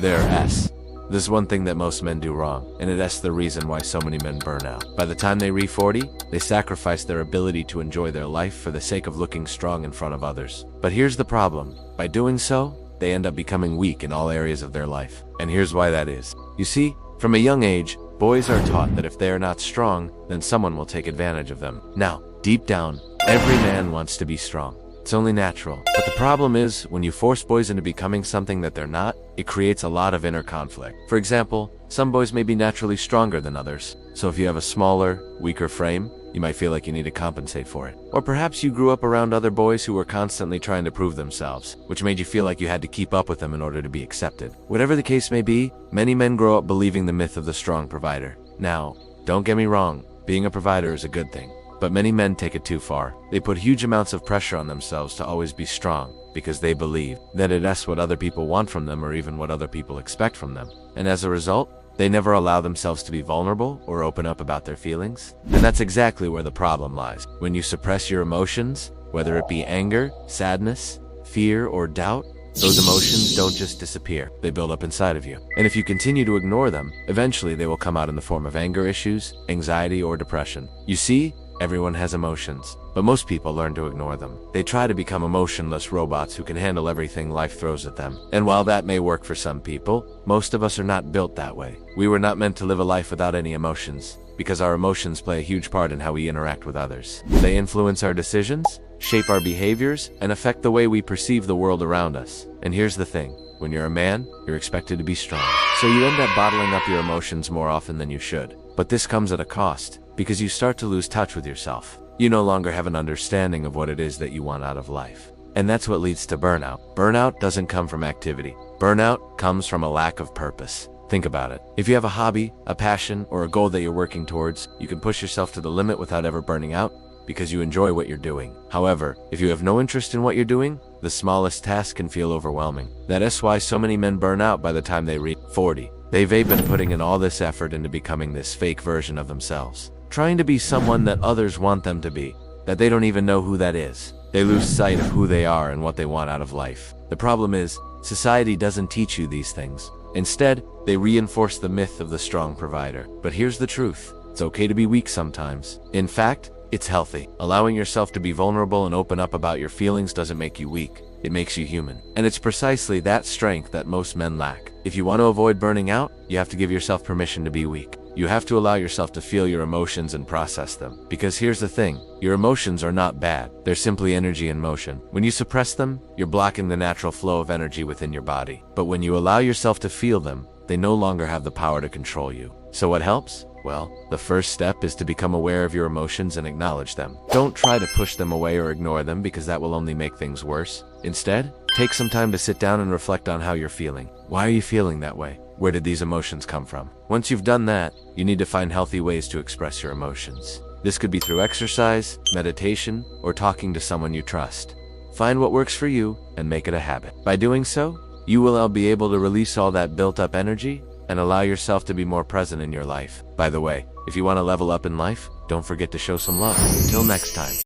Their S. This is one thing that most men do wrong, and it's the reason why so many men burn out. By the time they reach 40, they sacrifice their ability to enjoy their life for the sake of looking strong in front of others. But here's the problem. By doing so, they end up becoming weak in all areas of their life. And here's why that is. You see, from a young age, boys are taught that if they are not strong, then someone will take advantage of them. Now, deep down, every man wants to be strong. It's only natural. But the problem is, when you force boys into becoming something that they're not, it creates a lot of inner conflict. For example, some boys may be naturally stronger than others. So if you have a smaller, weaker frame, you might feel like you need to compensate for it. Or perhaps you grew up around other boys who were constantly trying to prove themselves, which made you feel like you had to keep up with them in order to be accepted. Whatever the case may be, many men grow up believing the myth of the strong provider. Now, don't get me wrong, being a provider is a good thing. But many men take it too far. They put huge amounts of pressure on themselves to always be strong, because they believe that it's what other people want from them or even what other people expect from them. And as a result, they never allow themselves to be vulnerable or open up about their feelings. And that's exactly where the problem lies. When you suppress your emotions, whether it be anger, sadness, fear, or doubt, those emotions don't just disappear, they build up inside of you. And if you continue to ignore them, eventually they will come out in the form of anger issues, anxiety, or depression. You see, everyone has emotions, but most people learn to ignore them. They try to become emotionless robots who can handle everything life throws at them. And while that may work for some people, most of us are not built that way. We were not meant to live a life without any emotions, because our emotions play a huge part in how we interact with others. They influence our decisions, shape our behaviors, and affect the way we perceive the world around us. And here's the thing. When you're a man, you're expected to be strong. So you end up bottling up your emotions more often than you should. But this comes at a cost, because you start to lose touch with yourself. You no longer have an understanding of what it is that you want out of life. And that's what leads to burnout. Burnout doesn't come from activity. Burnout comes from a lack of purpose. Think about it. If you have a hobby, a passion, or a goal that you're working towards, you can push yourself to the limit without ever burning out, because you enjoy what you're doing. However, if you have no interest in what you're doing, the smallest task can feel overwhelming. That's why so many men burn out by the time they reach 40. They've been putting in all this effort into becoming this fake version of themselves, trying to be someone that others want them to be, that they don't even know who that is. They lose sight of who they are and what they want out of life. The problem is, society doesn't teach you these things. Instead, they reinforce the myth of the strong provider. But here's the truth. It's okay to be weak sometimes. In fact, it's healthy. Allowing yourself to be vulnerable and open up about your feelings doesn't make you weak. It makes you human. And it's precisely that strength that most men lack. If you want to avoid burning out, you have to give yourself permission to be weak. You have to allow yourself to feel your emotions and process them. Because here's the thing, your emotions are not bad. They're simply energy in motion. When you suppress them, you're blocking the natural flow of energy within your body. But when you allow yourself to feel them, they no longer have the power to control you. So what helps? Well, the first step is to become aware of your emotions and acknowledge them. Don't try to push them away or ignore them, because that will only make things worse. Instead, take some time to sit down and reflect on how you're feeling. Why are you feeling that way? Where did these emotions come from? Once you've done that, you need to find healthy ways to express your emotions. This could be through exercise, meditation, or talking to someone you trust. Find what works for you and make it a habit. By doing so, you will be able to release all that built-up energy and allow yourself to be more present in your life. By the way, if you want to level up in life, don't forget to show some love. Until next time.